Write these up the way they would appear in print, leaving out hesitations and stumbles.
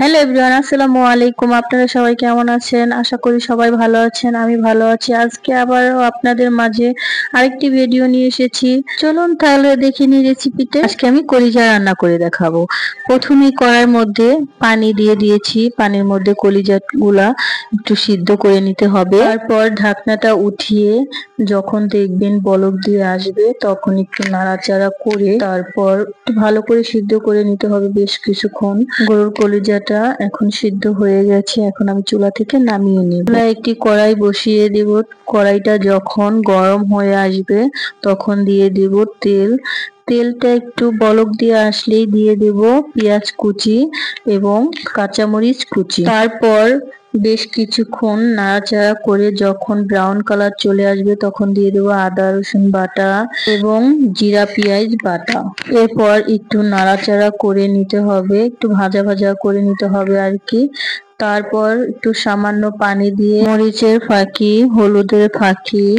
Hello everyone, আসসালামু আলাইকুম। আপনারা সবাই কেমন আছেন? আশা করি সবাই ভালো আছেন। আমি ভালো আছি। আজকে আবারও আপনাদের মাঝে আরেকটি ভিডিও নিয়ে এসেছি। চলুন তাহলে দেখে নিই রেসিপিতে। আজকে আমি কলিজা রান্না করে দেখাবো। প্রথমেই কড়াইয়ের মধ্যে পানি দিয়ে দিয়েছি। পানির মধ্যে কলিজাগুলা একটু সিদ্ধ করে নিতে হবে। তারপর ঢাকনাটা উঠিয়ে যখন দেখবেন বলক দিয়ে আসবে তখন একটু নাড়াচাড়া করে তারপর একটু ভালো করে সিদ্ধ করে নিতে হবে বেশ কিছুক্ষণ। গরুর কলিজাটা এখন সিদ্ধ হয়ে গেছে। এখন আমি চুলা থেকে নামিয়ে নিব। একটি কড়াই বসিয়ে দেব। কড়াইটা যখন গরম হয়ে আসবে তখন দিয়ে দেব তেল। তেলটা একটু বলক দিয়ে আসলেই দিয়ে দেব পেঁয়াজ কুচি এবং কাঁচামরিচ কুচি। তারপর বেশ কিছুক্ষণ নাড়াচাড়া করে যখন ব্রাউন কালার চলে আসবে তখন দিয়ে দেবো আদা রসুন বাটা এবং জিরা পেঁয়াজ বাটা। এরপর একটু নাড়াচাড়া করে নিতে হবে, একটু ভাজা ভাজা করে নিতে হবে আর কি। তারপর একটু সামান্য পানি দিয়ে মরিচের ফাঁকি, হলুদের ফাঁকি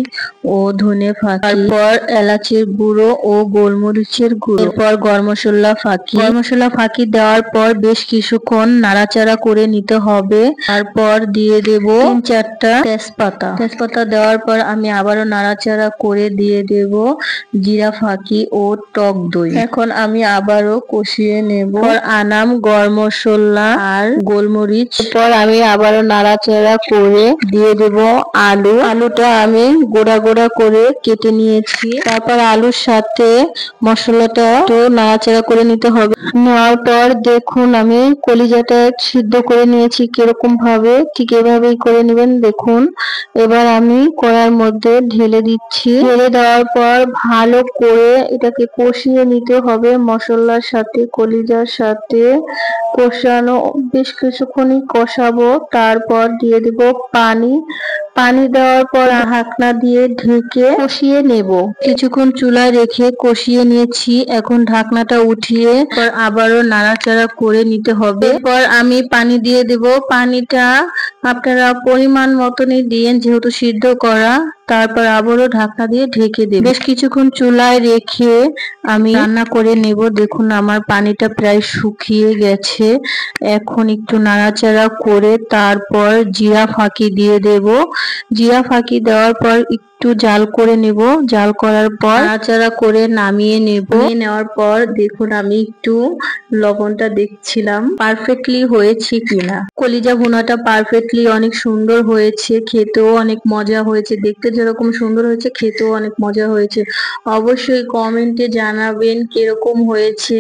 ও ধনে ফাঁকি, তারপর এলাচের গুঁড়ো ও গোলমরিচের গুঁড়ো, এরপর গরম মশলা ফাঁকি। গরম মশলা ফাঁকি দেওয়ার পর বেশ কিছুক্ষণ নাড়াচাড়া করে নিতে হবে। তারপর দিয়ে দেব 3-4টা তেজপাতা। তেজপাতা দেওয়ার পর আমি আবারও নাড়াচাড়া করে দিয়ে দেব জিরা ফাঁকি ও টক দই। এখন আমি আবারও কষিয়ে নেব। আনাম গরম মশলা আর গোলমরিচ। পর আমি আবারও নাড়াচাড়া করে দিয়ে দেব আলু। আলুটা আমি গোড়া গোড়া করে কেটে নিয়েছি। তারপর আলুর সাথে মশলাটা একটু নাড়াচাড়া করে নিতে হবে। নেওয়ার পর দেখুন আমি কলিজাটা সিদ্ধ করে নিয়েছি কিরকম ভাবে, ঠিক এভাবেই করে নেবেন। দেখুন এবার আমি কড়াইয়ের মধ্যে ঢেলে দিচ্ছি। ঢেলে দেওয়ার পর ভালো করে এটাকে কষিয়ে নিতে হবে মশলার সাথে, কলিজার সাথে কষানো। বেশ কিছুক্ষণই কষাবো। তারপর দিয়ে দেব পানি। পানি দেওয়ার পর ঢাকনা দিয়ে ঢেকে কষিয়ে নেব। কিছুক্ষণ চুলায় রেখে কষিয়ে নিয়েছি। এখন ঢাকনাটা উঠিয়ে আবারও নাড়াচাড়া করে নিতে হবে। এরপর আমি পানি দিয়ে দেব। পানিটা আপনারা পরিমাণ মতনই দিয়েন যেহেতু সিদ্ধ করা। তারপর আবারও ঢাকনা দিয়ে ঢেকে দেব। বেশ কিছুক্ষণ চুলায় রেখে আমি রান্না করে নেব। দেখুন আমার পানিটা প্রায় শুকিয়ে গেছে। এখন একটু নাড়াচাড়া করে তারপর জিরা ফাঁকি দিয়ে দেব। জিরা ফাঁকি দেওয়ার পর একটু জাল করে নেব। জাল করার পর নাড়াচাড়া করে নামিয়ে নেব। নিয়ে নেওয়ার পর দেখুন আমি একটু লবণটা দেখছিলাম পারফেক্টলি হয়েছে কিনা। কলিজা ভুনাটা পারফেক্টলি অনেক সুন্দর হয়েছে, খেতেও অনেক মজা হয়েছে। দেখতে যেরকম সুন্দর হয়েছে খেতেও অনেক মজা হয়েছে। অবশ্যই কমেন্টে জানাবেন কিরকম হয়েছে।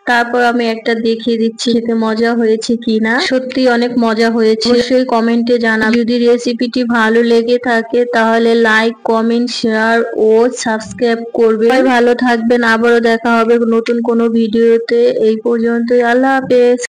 তারপর আমি একটা দেখিয়ে দিচ্ছি খেতে মজা হয়েছে কিনা। সত্যি অনেক মজা হয়েছে। অবশ্যই কমেন্টে জানাবেন। যদি রেসিপিটি ভালো লেগে থাকে তাহলে লাইক, কমেন্ট, শেয়ার ও সাবস্ক্রাইব করবেন। ভালো থাকবেন। আবারও দেখা হবে নতুন কোনো ভিডিওতে। এই পর্যন্তই। আল্লাহ হাফেজ।